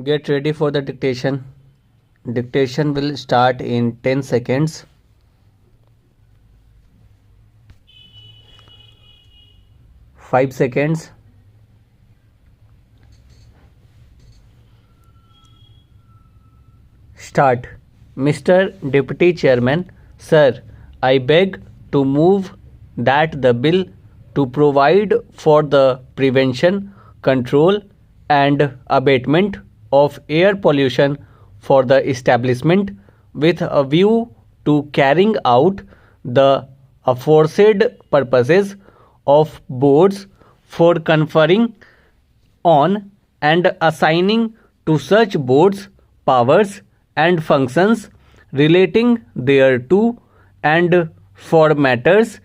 Get ready for the dictation. Dictation will start in 10 seconds. Five seconds. Start. Mr. Deputy Chairman, Sir, I beg to move that the bill to provide for the prevention, control, and abatement of air pollution for the establishment with a view to carrying out the aforesaid purposes of boards for conferring on and assigning to such boards powers and functions relating thereto and for matters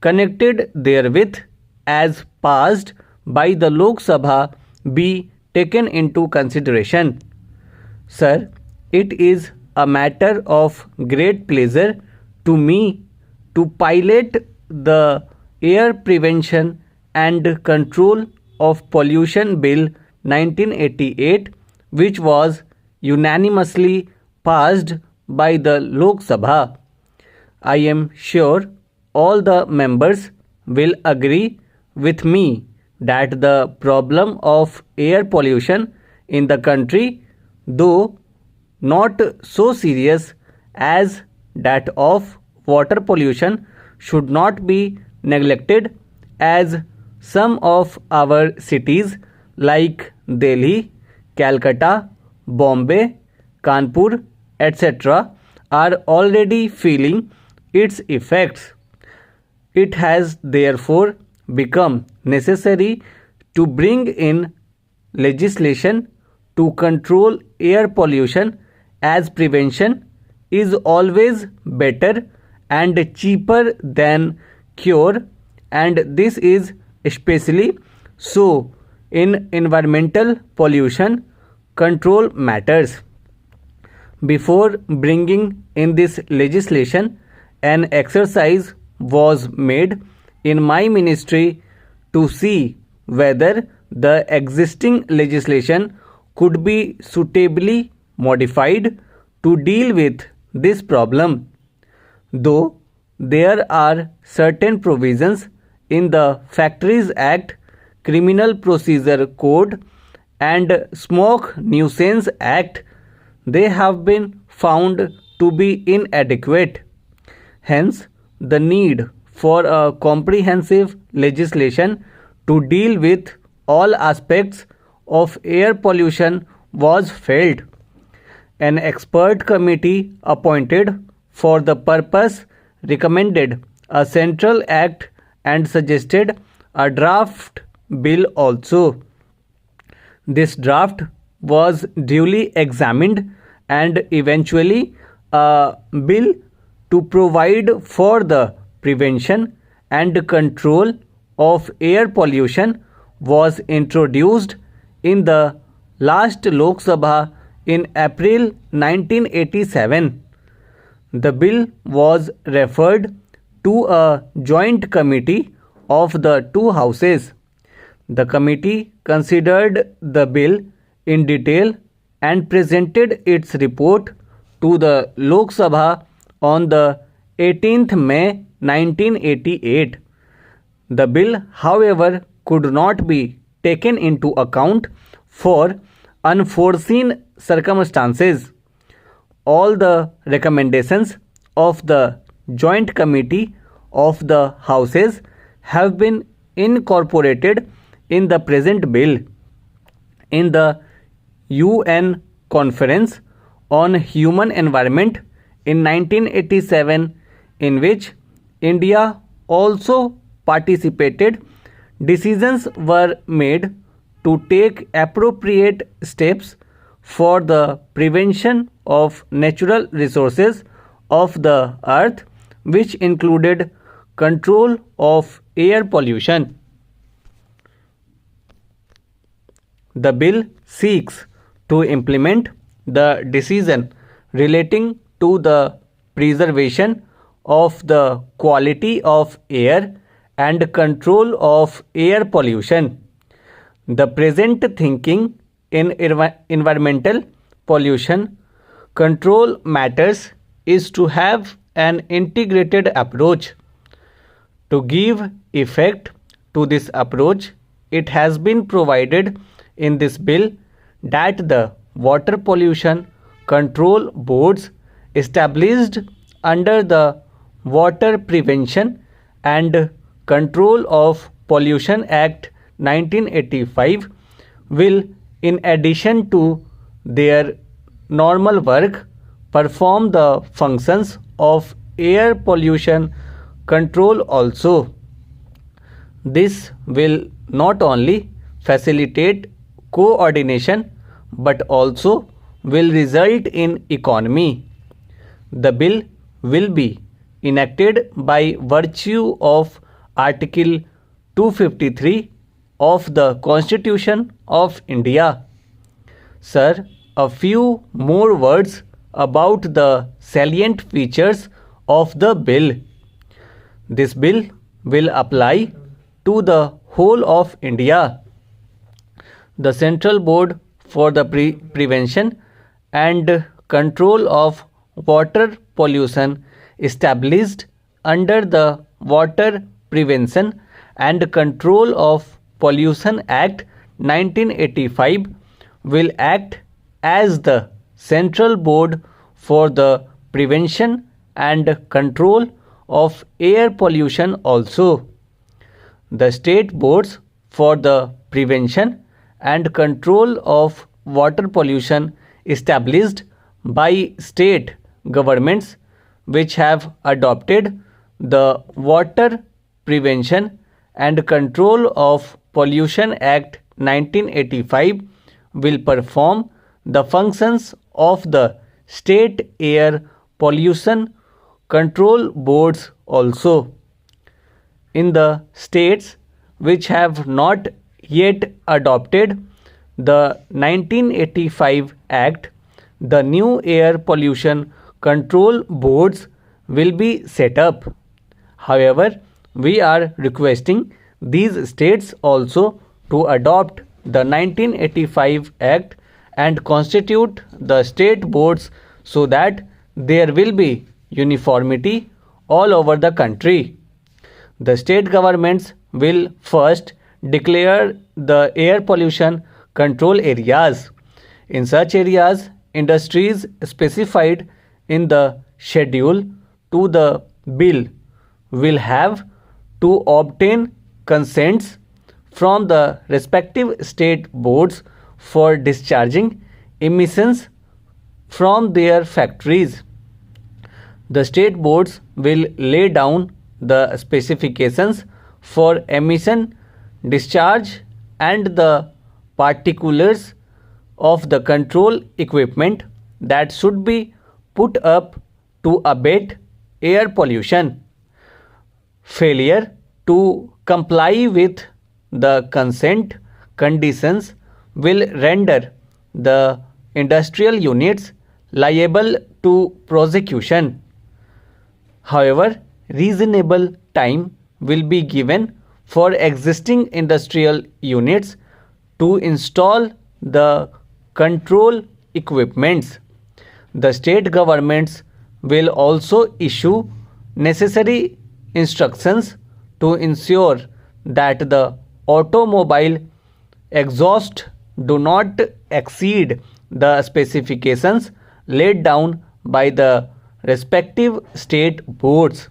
connected therewith as passed by the Lok Sabha be taken into consideration. Sir, it is a matter of great pleasure to me to pilot the Air Prevention and Control of Pollution Bill 1988, which was unanimously passed by the Lok Sabha. I am sure all the members will agree with me that the problem of air pollution in the country, though not so serious as that of water pollution, should not be neglected, as some of our cities like Delhi, Calcutta, Bombay, Kanpur, etc. are already feeling its effects. It has therefore become necessary to bring in legislation to control air pollution, as prevention is always better and cheaper than cure, and this is especially so in environmental pollution control matters. Before bringing in this legislation, an exercise was made in my ministry to see whether the existing legislation could be suitably modified to deal with this problem. Though there are certain provisions in the Factories Act, Criminal Procedure Code, and Smoke Nuisance Act, they have been found to be inadequate. Hence, the need for a comprehensive legislation to deal with all aspects of air pollution was felt. An expert committee appointed for the purpose recommended a central act and suggested a draft bill also. This draft was duly examined, and eventually a bill to provide for the prevention and control of air pollution was introduced in the last Lok Sabha in April 1987. The bill was referred to a joint committee of the two houses. The committee considered the bill in detail and presented its report to the Lok Sabha on the 18th May 1988. The bill, however, could not be taken into account for unforeseen circumstances. All the recommendations of the Joint Committee of the Houses have been incorporated in the present bill. In the UN Conference on Human Environment in 1987, in which India also participated, decisions were made to take appropriate steps for the prevention of natural resources of the earth, which included control of air pollution. The bill seeks to implement the decision relating to the preservation of the quality of air and control of air pollution. The present thinking in environmental pollution control matters is to have an integrated approach. To give effect to this approach, it has been provided in this bill that the water pollution control boards established under the Water Prevention and Control of Pollution Act 1985 will, in addition to their normal work, perform the functions of air pollution control also. This will not only facilitate coordination but also will result in economy. The bill will be enacted by virtue of Article 253 of the Constitution of India. Sir, a few more words about the salient features of the bill. This bill will apply to the whole of India. The Central Board for the Prevention and Control of Water Pollution, established under the Water Prevention and Control of Pollution Act 1985, will act as the Central Board for the Prevention and Control of Air Pollution also. The state boards for the prevention and control of water pollution established by state governments which have adopted the Water Prevention and Control of Pollution Act 1985 will perform the functions of the state air pollution control boards also. In the states which have not yet adopted the 1985 Act, the new air pollution control boards will be set up. However, we are requesting these states also to adopt the 1985 Act and constitute the state boards so that there will be uniformity all over the country. The state governments will first declare the air pollution control areas. In such areas, industries specified in the schedule to the bill will have to obtain consents from the respective state boards for discharging emissions from their factories. The state boards will lay down the specifications for emission discharge and the particulars of the control equipment that should be put up to abate air pollution. Failure to comply with the consent conditions will render the industrial units liable to prosecution. However, reasonable time will be given for existing industrial units to install the control equipments. The state governments will also issue necessary instructions to ensure that the automobile exhaust do not exceed the specifications laid down by the respective state boards.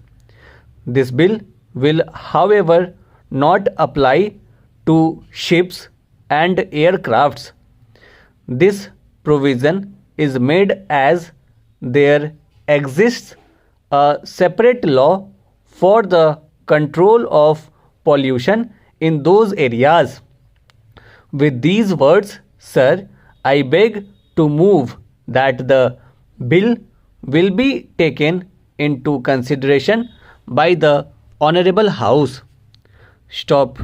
This bill will, however, not apply to ships and aircrafts. This provision is made as there exists a separate law for the control of pollution in those areas. With these words, sir, I beg to move that the bill will be taken into consideration by the Honorable House. Stop.